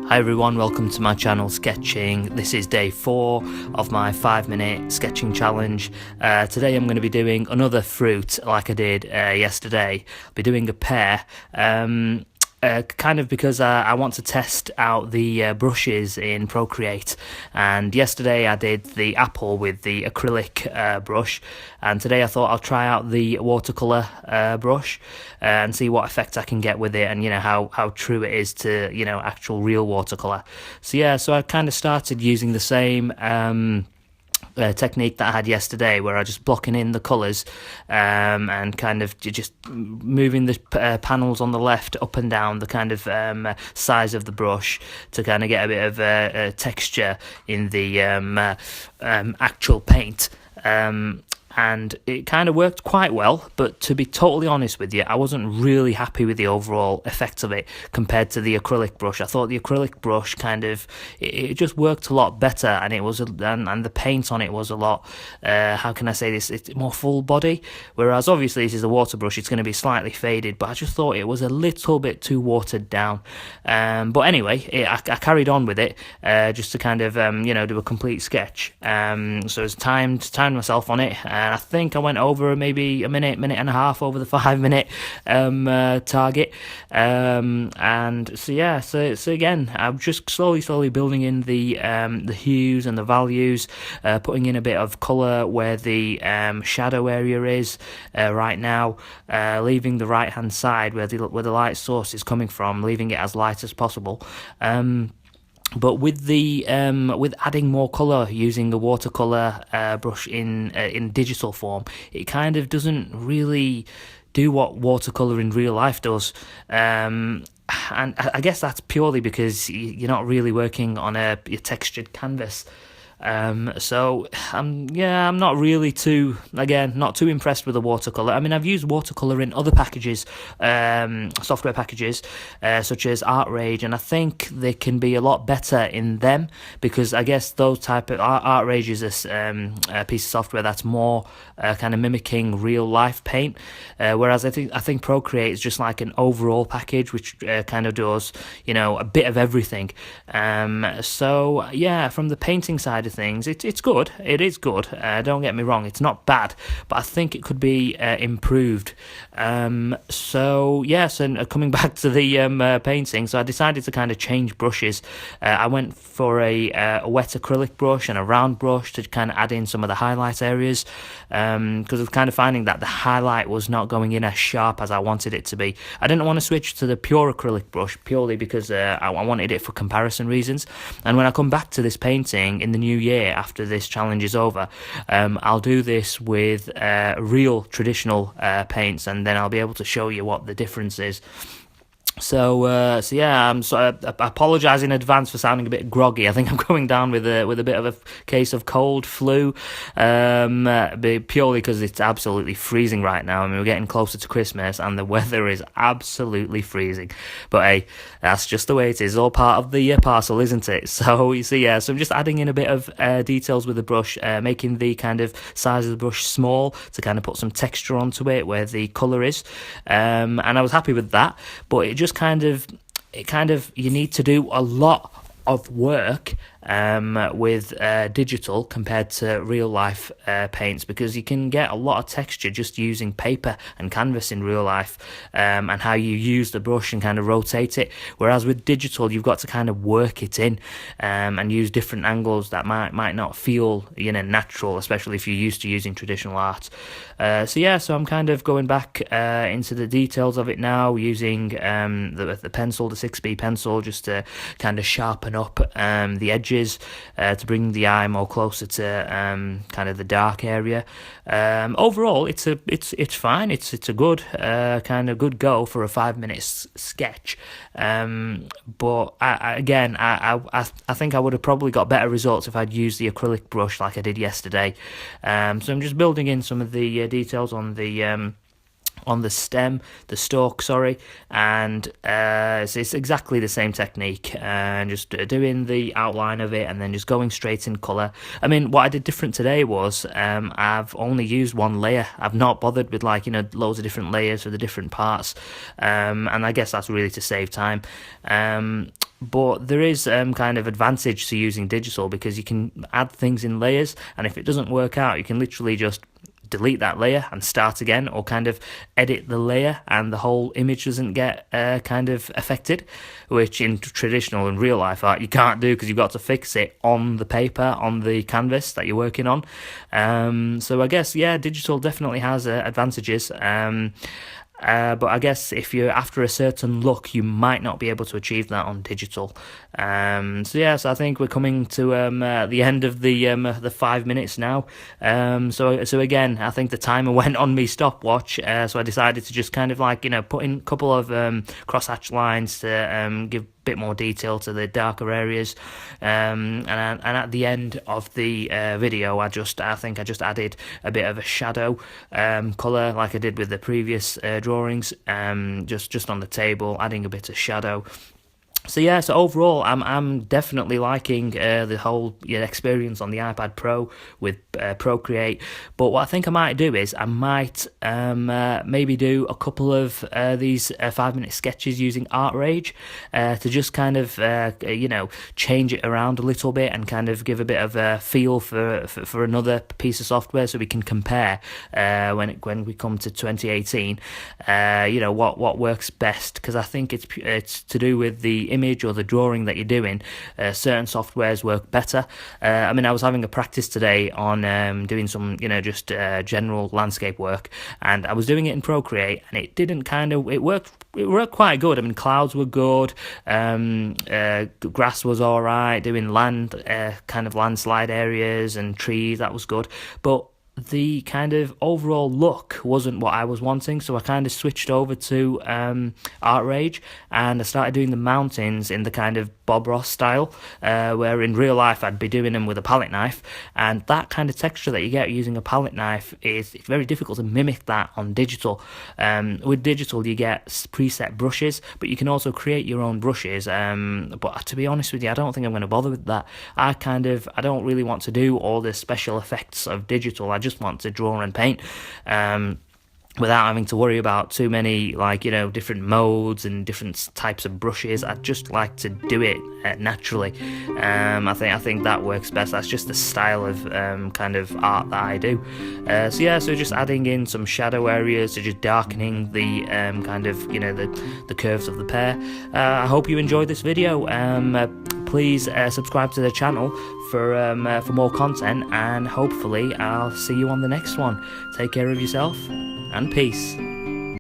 Hi everyone, welcome to my channel Sketching. This is day 4 of my 5-minute sketching challenge. Today I'm going to be doing another fruit like I did yesterday. I'll be doing a pear. Kind of because I want to test out the brushes in Procreate, and yesterday I did the apple with the acrylic brush, and today I thought I'll try out the watercolour brush and see what effect I can get with it, and how true it is to actual real watercolour. So I kind of started using the same technique that I had yesterday, where I just blocking in the colours and kind of just moving the panels on the left up and down the kind of size of the brush to kind of get a bit of texture in the actual paint. And it kind of worked quite well, but to be totally honest with you, I wasn't really happy with the overall effect of it compared to the acrylic brush. I thought the acrylic brush kind of, it just worked a lot better, and it was, and the paint on it was a lot, how can I say this, it's more full body, whereas obviously this is a water brush, it's going to be slightly faded, but I just thought it was a little bit too watered down. But anyway, I carried on with it, just to kind of, do a complete sketch. So I was timed myself on it, and I think I went over maybe a minute and a half over the 5-minute target. And so again, I'm just slowly building in the hues and the values, putting in a bit of colour where the shadow area is right now, leaving the right hand side where the light source is coming from, leaving it as light as possible. But with the with adding more colour using the watercolour brush in digital form, it kind of doesn't really do what watercolour in real life does. And I guess that's purely because you're not really working on a textured canvas. So I'm not really not too impressed with the watercolor. I mean, I've used watercolor in other packages, software packages, such as ArtRage, and I think they can be a lot better in them, because I guess those type of ArtRage is a piece of software that's more kind of mimicking real life paint, whereas I think Procreate is just like an overall package which kind of does a bit of everything. So yeah, from the painting side of things, it's good. It is good. Don't get me wrong, it's not bad, but I think it could be improved. So yes, and coming back to the painting, so I decided to kind of change brushes. I went for a wet acrylic brush and a round brush to kind of add in some of the highlight areas, because I was kind of finding that the highlight was not going in as sharp as I wanted it to be. I didn't want to switch to the pure acrylic brush purely because I wanted it for comparison reasons. And when I come back to this painting in the new year after this challenge is over, I'll do this with real traditional paints, and then I'll be able to show you what the difference is. So yeah, I apologise in advance for sounding a bit groggy. I think I'm going down with a bit of a case of cold flu, purely because it's absolutely freezing right now. I mean, we're getting closer to Christmas and the weather is absolutely freezing. But hey, that's just the way it is. All part of the parcel, isn't it? So you see, so I'm just adding in a bit of details with the brush, making the kind of size of the brush small to kind of put some texture onto it where the colour is, and I was happy with that. But it just kind of you need to do a lot of work with digital compared to real life paints, because you can get a lot of texture just using paper and canvas in real life, and how you use the brush and kind of rotate it, whereas with digital you've got to kind of work it in, and use different angles that might not feel natural, especially if you're used to using traditional art. So I'm kind of going back into the details of it now, using the pencil, the 6B pencil, just to kind of sharpen up the edges, to bring the eye more closer to kind of the dark area. Overall, it's fine. It's a good kind of good go for a 5-minute sketch. But I think I would have probably got better results if I'd used the acrylic brush like I did yesterday. So I'm just building in some of the details on the stem, the stalk, and it's exactly the same technique, and just doing the outline of it and then just going straight in colour. I mean, what I did different today was I've only used one layer. I've not bothered with loads of different layers for the different parts, and I guess that's really to save time. But there is kind of advantage to using digital, because you can add things in layers, and if it doesn't work out, you can literally just delete that layer and start again, or kind of edit the layer and the whole image doesn't get kind of affected, which in traditional and real life art you can't do, because you've got to fix it on the paper, on the canvas that you're working on. So I guess, yeah, digital definitely has advantages. But I guess if you're after a certain look, you might not be able to achieve that on digital. So I think we're coming to the end of the 5 minutes now. So again, I think the timer went on me stopwatch. So I decided to just kind of like, put in a couple of crosshatch lines to give bit more detail to the darker areas, and at the end of the video, I think I just added a bit of a shadow colour, like I did with the previous drawings, just on the table, adding a bit of shadow. So yeah, so overall, I'm definitely liking the whole experience on the iPad Pro with Procreate. But what I think I might do is I might maybe do a couple of these 5-minute sketches using ArtRage to just kind of change it around a little bit and kind of give a bit of a feel for another piece of software, so we can compare when we come to 2018. What works best, because I think it's to do with the image or the drawing that you're doing. Certain softwares work better. I was having a practice today on doing some just general landscape work, and I was doing it in Procreate, and it worked quite good. Clouds were good, grass was alright, doing kind of landslide areas and trees, that was good, but the kind of overall look wasn't what I was wanting, so I kind of switched over to ArtRage, and I started doing the mountains in the kind of Bob Ross style, where in real life I'd be doing them with a palette knife, and that kind of texture that you get using a palette knife it's very difficult to mimic that on digital. With digital you get preset brushes, but you can also create your own brushes, but to be honest with you, I don't think I'm going to bother with that. I don't really want to do all the special effects of digital. I just want to draw and paint, without having to worry about too many different modes and different types of brushes. I'd just like to do it naturally. I think that works best. That's just the style of kind of art that I do. So just adding in some shadow areas, so just darkening the kind of the curves of the pear. I hope you enjoyed this video. Please subscribe to the channel for more content, and hopefully I'll see you on the next one. Take care of yourself, and peace.